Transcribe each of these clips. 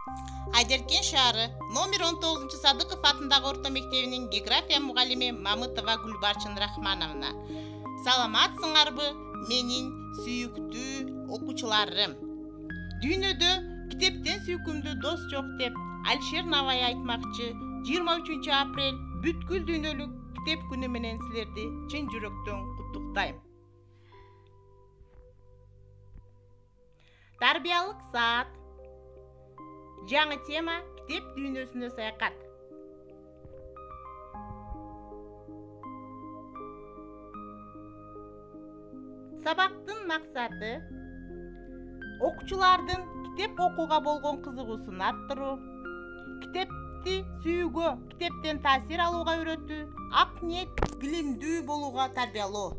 Айдеркен шаары номер 19 Садыков атындагы орто мектебинин география мугалими Мамытова Гүлбарчын Рахмановна. Саламатсыңарбы менин сүйүктүү окуучуларым. Дүйнөдө китептен сүйкүмдүү дос жок деп Алишер Навай айтмакчы. 23 апрель бүткүл дүйнөлүк китеп күнү менен силерди чын жүрөктөн куттуктайм. Тарбиялык саат. Жаңы тема китеп дүйнөсүнө саякат. Сабактын максаты окуучулардын китеп окууга болгон кызыгуусун арттыруу, китепти сүйүүгө, китептен таасир алууга үйрөтүү, ак ниет, билимдүү болууга тарбиялоо.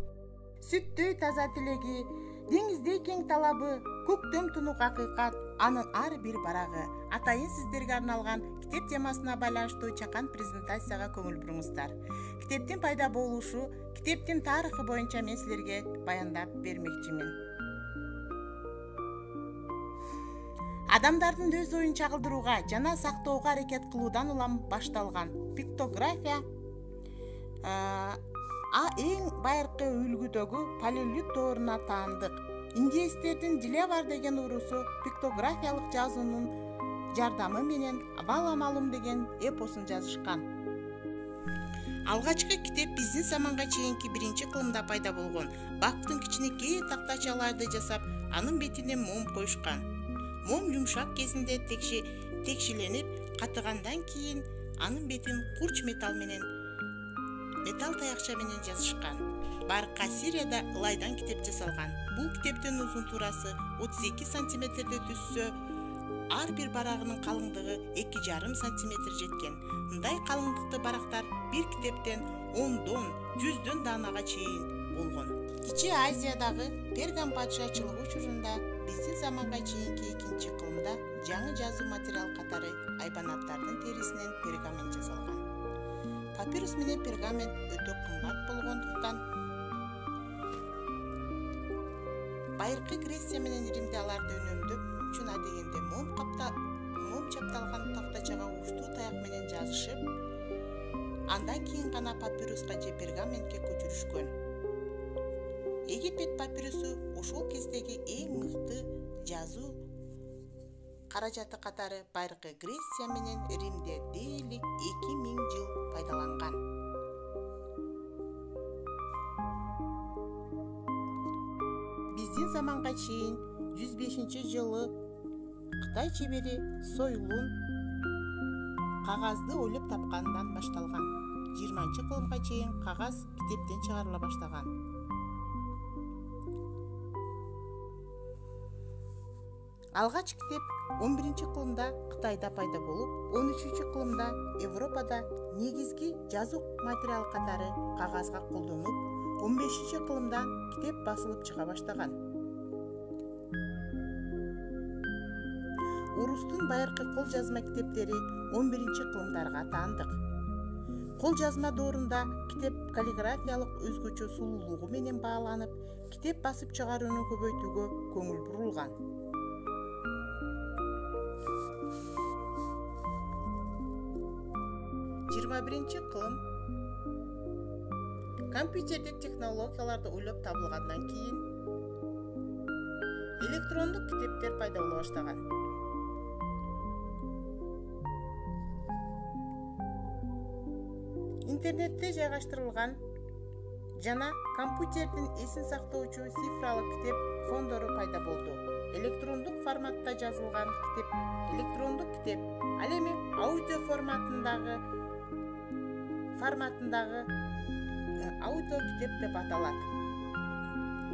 Сүттөй таза тилеги, деңиздей кең талабы, көктөм тунук акыйкат, анын ар бир барагы. Атайын сиздерге арналган китеп темасына байланыштуу чакан презентацияга көңүл буруңуздар. Китептин пайда болушу, китептин тарыхы боюнча мен силерге баяндап бермекчимин. Адамдардын өз оюн чагылдырууга жана сактоого аракет кылуудан улам башталган пиктография эң байыркы үлгүдөгү палеолит дооруна таандык. Индеецтердин Дилевар деген уруусу пиктографиялык жазуунун жардамы менен Вала Малум деген эпосун жазышкан. Алгачкы китеп биздин заманга чейинки 1-кылымда пайда болгон. Бактын кичинекей тактачаларды жасап, анын бетине мом коюшкан. Мом жумшак кезинде текшеленип, катыгандан кийин анын бетин курч металл таякча менен жазышкан. Барка Сирияда ылайдан китеп жасалган. Бул китептин узун туурасы 32 сантиметрде түссө, ар бир барагынын калыңдыгы 2,5 сантиметр жеткен. Мындай калыңдыкты барактар бир китептен 10дон 100дөн даанага чейин болгон. Кичи Азиядагы Пергам падышачылыгы учурунда биздин заманга чейинки 2-кылымда жаңы жазуу материал катары айбанаттардын терисинен пергамент жасалган. Папирус менен пергамент өтө кымбат болгондуктан байыркы Греция менен Римде аларды үнөмдөп үчүн адегенде мом чапталган тактачага уштуу таяк менен жазышып, андан кийин гана папируска же пергаментке көчүрүшкөн. Египет папирусу ошол кездеги эң мыкты жазуу каражаты катары байыркы Греция менен Римде дээрлик 2000 жыл пайдаланган. Биздин заманга чейин 105-жылы Кытай чебери Сойлун кагазды ойлоп тапкандан башталган. 20-кылымга чейин кагаз китептен чыгарыла баштаган. Алгач китеп 11-кылымда Кытайда пайда болуп, 13-кылымда Европада негизги жазуу материал катары кагазга колдонуп, 15-кылымдан китеп басылып чыга баштаган. Орустун байыркы кол жазма китептери 11-кылымдарга таандык. Кол жазма доорунда китеп каллиграфиялык өзгөчө сулуулугу менен бааланып, китеп басып чыгарууну көбөйтүүгө көңүл бурулган. 21-кылым компьютердик технологияларды ойлоп табылгандан кийин электрондук китептер пайда боло баштаган. Интернетте жайгаштырылган жана компьютердин эсин сактоочу цифралык китеп фондору пайда болду. Электрондук форматта жазылган китеп электрондук китеп, ал эми аудио форматындагы аудио китеп деп аталат.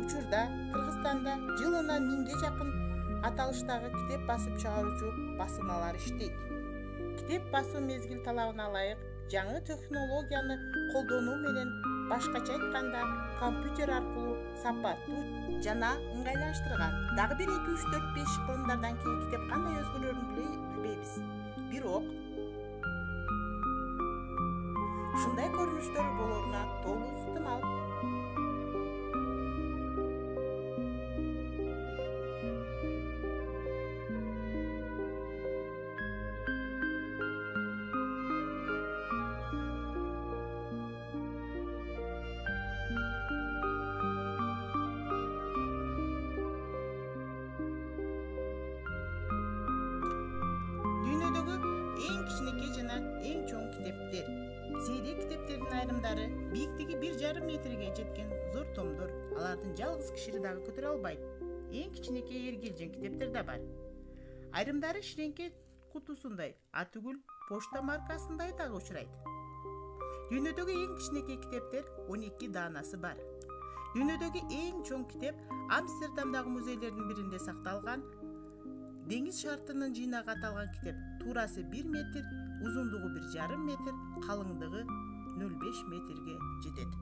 Учурда Кыргызстанда жылына 1000ге жакын аталыштагы китеп басып чыгаруучу басылмалар иштейт. Китеп басуу мезгил талабына ылайык жаңы технологияны колдонуу менен, башкача айтканда, компьютер аркылуу сапаттуу жана ыңгайлаштырган. Дагы 1, 2, 3, 4, 5 кылымдардан кийин китеп кандай өзгөрөрүн билбейбиз. Бирок ушундай көрүнүштөр болоруна толук ыктымал. эң кичинекей жана эң чоң китептер. Сейрек китептердин айрымдары бийиктиги 1,5 метрге жеткен зор томдор. Алардын жалгыз киши дагы көтөрө албайт. Эң кичинекей эргилжең китептер да бар. Айрымдары ширеңке кутусундай, атүгүл почта маркасындай дагы учурайт. Дүйнөдөгү эң кичинекей китептер 12 даанасы бар. Дүйнөдөгү эң чоң китеп Амстердамдагы музейлердин биринде сакталган. Деңиз шартынын жыйнагы аталган китеп туурасы 1 метр, узундугу 1,5 метр, калыңдыгы 0,5 метрге жетет.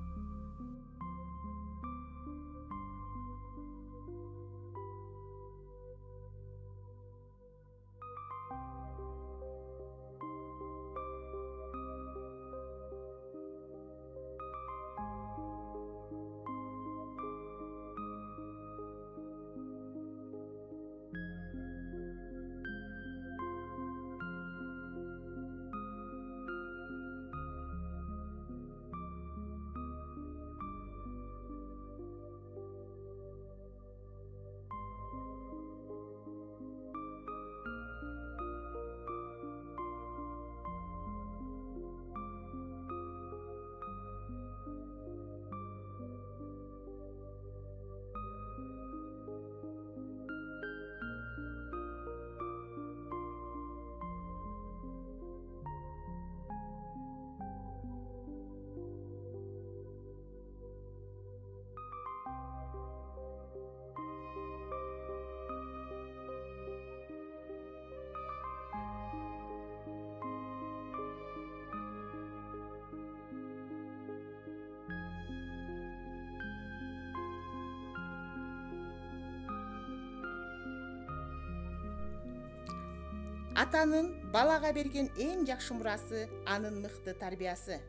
Атанын балага берген эң жакшы мурасы анын мыкты тарбиясы.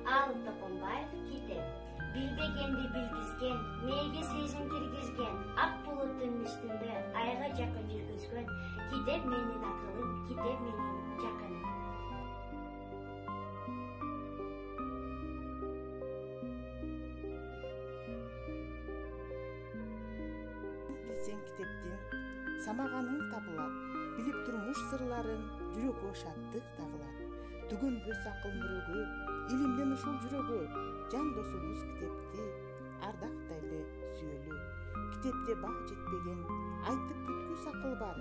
Алып Токонбаев китеп. Билбегенди билгизген, мээге сезим киргизген, ак булуттун үстүндө айга жакын жүргүзгөн. Китеп менин акылым, китеп менин жакыным. Билсең китептин самаганың табылат, билип турмуш сырларын, жүрөггө шаттык тагылат. Түгөнбөс акыл мөрөгө, илимден ушул жүрөгө, жан досубуз китепти ардактайлы сүйөлү. Китепте баа жетпеген, айтып бүткүс акыл бар,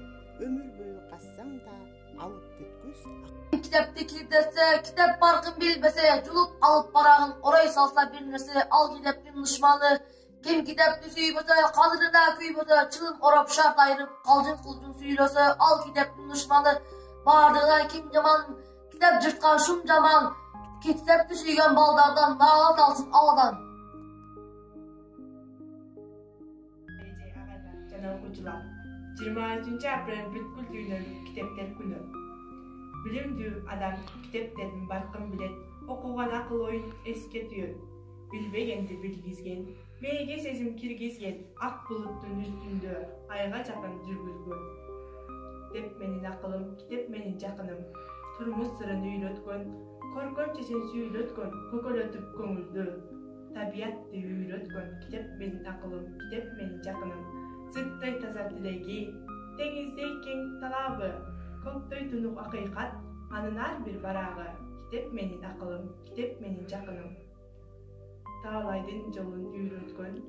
өмүр бою кассаң да алып бүткүс. Kitapti kilitlerse, kitap barkın bilmese, culup alıp barağın orayı salsa bilmese, al kitaptin düşmanı. Kim kitapti süyübese, kadrına küybese, çılım orap şart ayırıp, kalcın kılcın süyülese, al kitaptin düşmanı. Bağırdığına kim caman, kitap cırtkan şum caman, kitapti süygen baldardan, nağlat alsın aladan. Жана окуучулар, 23 апрель бүткүл дүйнөлүк китептер күнү. Билимдүү адам китептердин баркын билет, окуган акыл оюн эске түйөт. Билбегенди билгизген, мээге сезим киргизген, ак булуттун үстүндө айга жакын жүргүзгөн. Китеп менин акылым, китеп менин жакыным. Турмуш сырын үйрөткөн, көркөм чечен сүйлөткөн, көкөлөтүп көңүлдү. Табиятты үйрөткөн, китеп менин акылым, китеп менин жакыным. Сырттай таза тилеги, деңиздей кең талабы, көктөй тунук акыйкат, анын ар бир барагы. Китеп менин акылым, китеп менин жакыным. Таалайдын жолун үйрөткөн,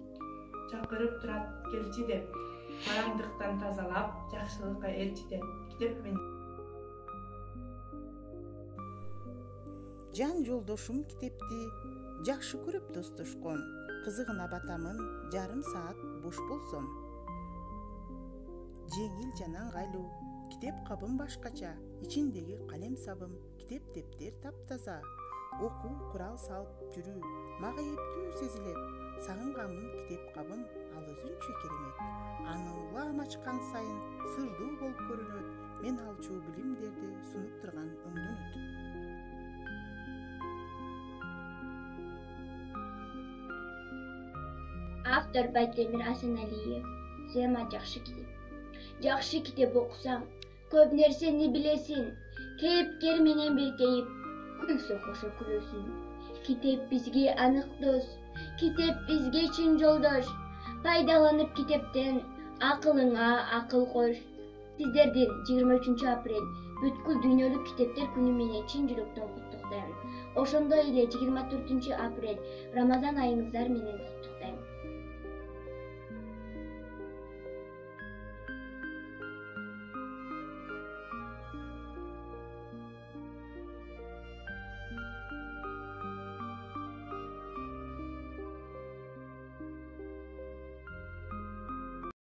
чакырып турат келчи деп, караңдыктан тазалап, жакшылыкка элчитет. Китеп менин Жан жолдошум китепти жакшы көрүп достошкон, кызыгына батамын жарым саат бош болсом. Жеңил жана ыңгайлуу, китеп кабым башкача, ичиндеги калем сабым, китеп дептер таптаза, окуу курал салып жүрүү, мага эптүү сезилет. Сагынгамын китеп кабым, ал өзүнчө керемет. Аны улам ачкан сайын сырдуу болуп көрүнөт, мен алчу билимдерди сунуп турган өңдөнөт. Автор Байтемир Асаналиев. Сема жакшы китеп. Жакшы китеп окусаң, көп нерсени билесиң. Кейипкер менен биргейип, күлсө кошо күлөсүң. Китеп бизге анык дос, китеп бизге чын жолдош. Пайдаланып китептен Акылыңа акыл кош. Сиздердин 23 апрель бүткүл дүйнөлүк китептер күнү менен чын жүрөктөн куттуктайм. Ошондой эле 24 апрель Рамазан айыңыздар менен куттуктайм.